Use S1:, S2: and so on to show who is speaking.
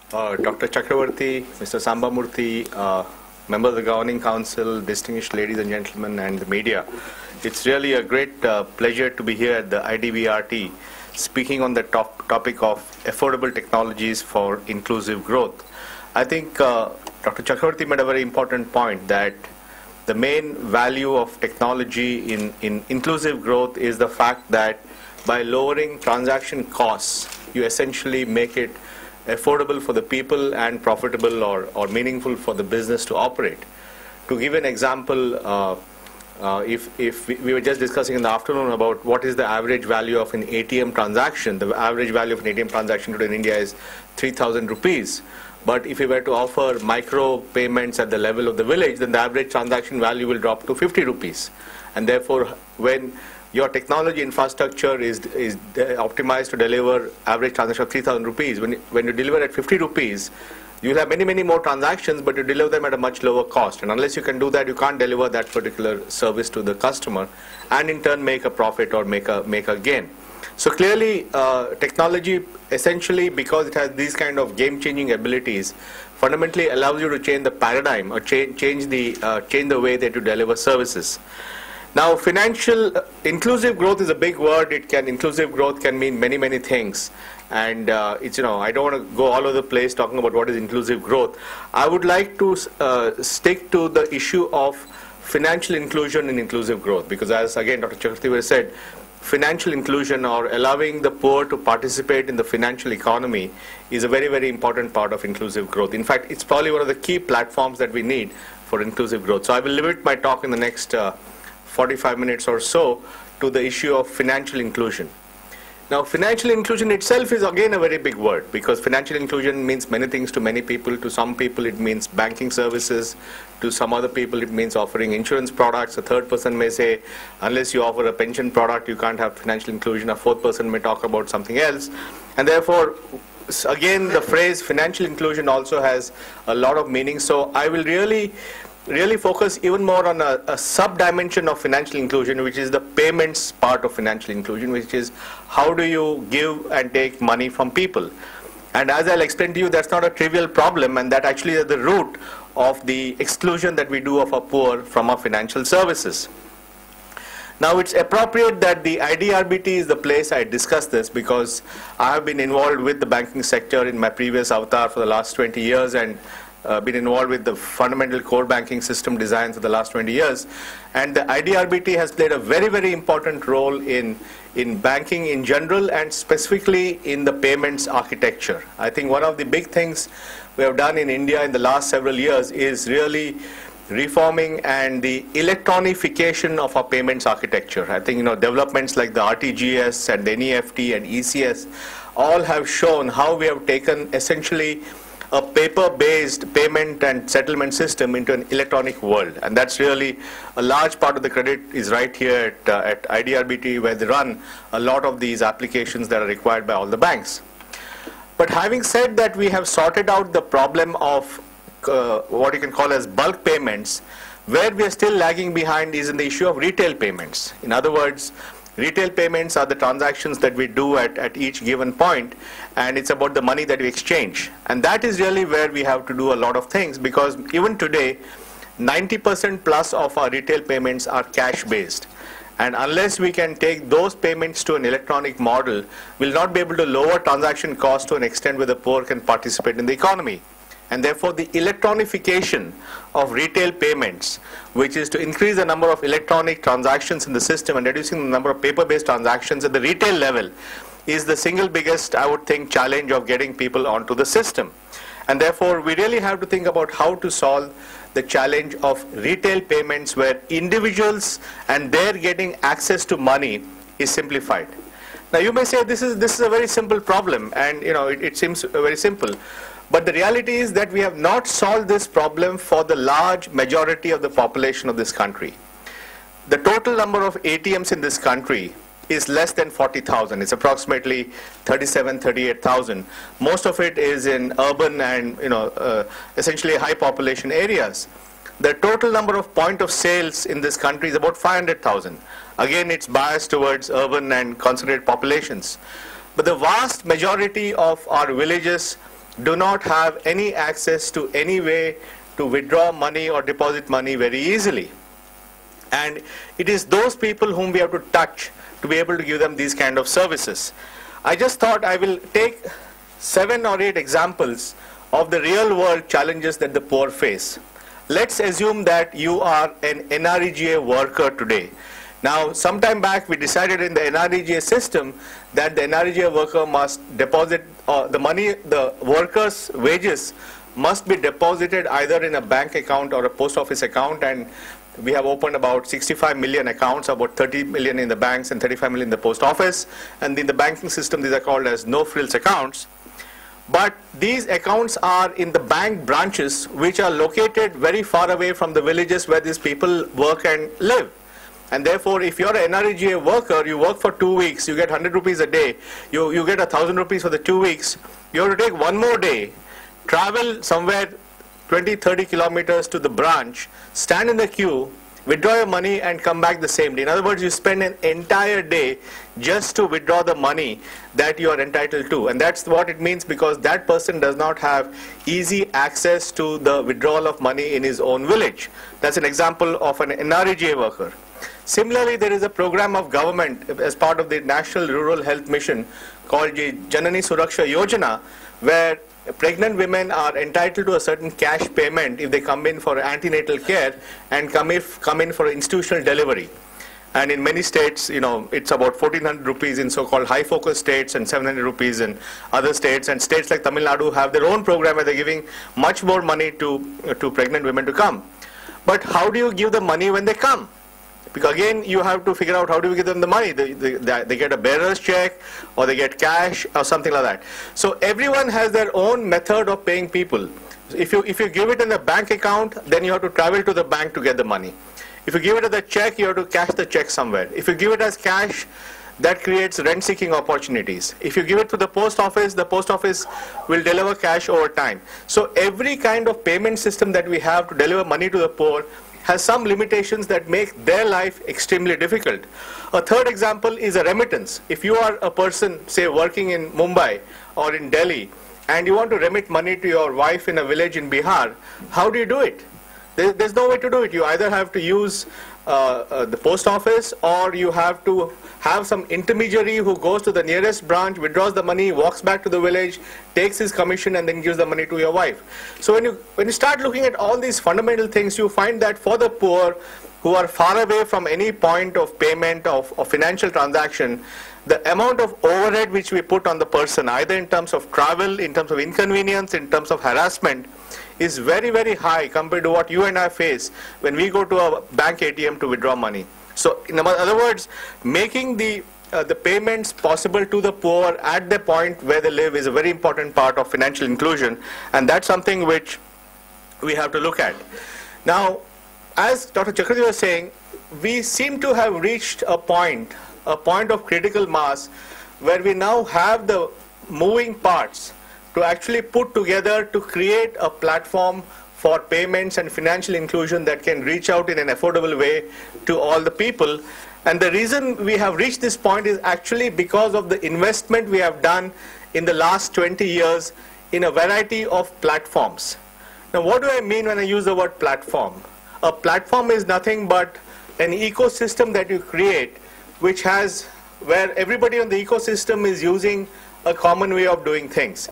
S1: Dr. Chakravarti, Mr. Sambamurthy, members of the Governing Council, distinguished ladies and gentlemen, and the media. It's really a great pleasure to be here at the IDVRT speaking on the topic of affordable technologies for inclusive growth. I think Dr. Chakravarti made a very important point that the main value of technology in inclusive growth is the fact that by lowering transaction costs, you essentially make it affordable for the people and profitable or meaningful for the business to operate. To give an example, if we were just discussing in the afternoon about what is the average value of an ATM transaction, the average value of an ATM transaction today in India is 3,000 rupees. But if we were to offer micro payments at the level of the village, then the average transaction value will drop to 50 rupees. And therefore, when your technology infrastructure is optimized to deliver average transaction of 3,000 rupees, when you deliver at 50 rupees, you will have many more transactions, but you deliver them at a much lower cost. And unless you can do that, you can't deliver that particular service to the customer and in turn make a profit or make a gain. So clearly, technology essentially, because it has these kind of game-changing abilities, fundamentally allows you to change the paradigm or change the way that you deliver services. Now, financial inclusive growth is a big word. Inclusive growth can mean many things, and it's I don't want to go all over the place talking about what is inclusive growth. I would like to stick to the issue of financial inclusion in inclusive growth, because as again Dr. Chakravarti said, financial inclusion or allowing the poor to participate in the financial economy is a very important part of inclusive growth. In fact, it's probably one of the key platforms that we need for inclusive growth. So I will limit my talk in the next 45 minutes or so to the issue of financial inclusion. Now, financial inclusion itself is again a very big word, because financial inclusion means many things to many people. To some people it means banking services, to some other people it means offering insurance products. A third person may say, unless you offer a pension product, you can't have financial inclusion. A fourth person may talk about something else. And therefore, again, the phrase financial inclusion also has a lot of meaning. So I will really focus even more on a sub-dimension of financial inclusion, which is the payments part of financial inclusion, which is how do you give and take money from people. And as I'll explain to you, that's not a trivial problem, and that actually is the root of the exclusion that we do of our poor from our financial services. Now, it's appropriate that the IDRBT is the place I discuss this, because I have been involved with the banking sector in my previous avatar for the last 20 years and been involved with the fundamental core banking system design for the last 20 years. And the IDRBT has played a very important role in banking in general and specifically in the payments architecture. I think one of the big things we have done in India in the last several years is really reforming and the electronification of our payments architecture. I think developments like the RTGS and the NEFT and ECS all have shown how we have taken essentially a paper-based payment and settlement system into an electronic world. And that's really a large part of the credit is right here at IDRBT, where they run a lot of these applications that are required by all the banks. But having said that, we have sorted out the problem of what you can call as bulk payments. Where we are still lagging behind is in the issue of retail payments. In other words, retail payments are the transactions that we do at each given point, and it's about the money that we exchange. And that is really where we have to do a lot of things, because even today, 90% plus of our retail payments are cash-based. And unless we can take those payments to an electronic model, we'll not be able to lower transaction costs to an extent where the poor can participate in the economy. And therefore, the electronification of retail payments, which is to increase the number of electronic transactions in the system and reducing the number of paper-based transactions at the retail level, is the single biggest, I would think, challenge of getting people onto the system. And therefore, we really have to think about how to solve the challenge of retail payments where individuals and their getting access to money is simplified. Now, you may say this is a very simple problem, and it seems very simple. But the reality is that we have not solved this problem for the large majority of the population of this country. The total number of ATMs in this country is less than 40,000. It's approximately 38,000. Most of it is in urban and essentially high population areas. The total number of point of sales in this country is about 500,000. Again, it's biased towards urban and concentrated populations. But the vast majority of our villages do not have any access to any way to withdraw money or deposit money very easily. And it is those people whom we have to touch to be able to give them these kind of services. I just thought I will take 7 or 8 examples of the real world challenges that the poor face. Let's assume that you are an NREGA worker today. Now, sometime back we decided in the NREGA system that the NREGA worker must deposit the money, the worker's wages must be deposited either in a bank account or a post office account, and we have opened about 65 million accounts, about 30 million in the banks and 35 million in the post office. And in the banking system, these are called as no-frills accounts. But these accounts are in the bank branches, which are located very far away from the villages where these people work and live. And therefore, if you're an NREGA worker, you work for 2 weeks, you get 100 rupees a day, you get 1,000 rupees for the 2 weeks, you have to take one more day, travel somewhere 20-30 kilometers to the branch, stand in the queue, withdraw your money and come back the same day. In other words, you spend an entire day just to withdraw the money that you are entitled to. And that's what it means, because that person does not have easy access to the withdrawal of money in his own village. That's an example of an NREGA worker. Similarly, there is a program of government as part of the National Rural Health Mission called the Janani Suraksha Yojana, where pregnant women are entitled to a certain cash payment if they come in for antenatal care and come in for institutional delivery. And in many states, you know, it's about 1,400 rupees in so-called high focus states and 700 rupees in other states. And states like Tamil Nadu have their own program where they're giving much more money to pregnant women to come. But how do you give the money when they come? Because again, you have to figure out how do we give them the money. They get a bearer's check, or they get cash, or something like that. So everyone has their own method of paying people. If you give it in a bank account, then you have to travel to the bank to get the money. If you give it as a check, you have to cash the check somewhere. If you give it as cash, that creates rent-seeking opportunities. If you give it to the post office will deliver cash over time. So every kind of payment system that we have to deliver money to the poor has some limitations that make their life extremely difficult. A third example is a remittance. If you are a person, say, working in Mumbai or in Delhi, and you want to remit money to your wife in a village in Bihar, how do you do it? There's no way to do it. You either have to use the post office, or you have to have some intermediary who goes to the nearest branch, withdraws the money, walks back to the village, takes his commission, and then gives the money to your wife. So when you start looking at all these fundamental things, you find that for the poor who are far away from any point of payment of financial transaction, the amount of overhead which we put on the person, either in terms of travel, in terms of inconvenience, in terms of harassment, is very, very high compared to what you and I face when we go to a bank ATM to withdraw money. So in other words, making the payments possible to the poor at the point where they live is a very important part of financial inclusion, and that's something which we have to look at. Now, as Dr. Chakravarti was saying, we seem to have reached a point of critical mass where we now have the moving parts to actually put together to create a platform for payments and financial inclusion that can reach out in an affordable way to all the people. And the reason we have reached this point is actually because of the investment we have done in the last 20 years in a variety of platforms. Now, what do I mean when I use the word platform? A platform is nothing but an ecosystem that you create where everybody on the ecosystem is using a common way of doing things.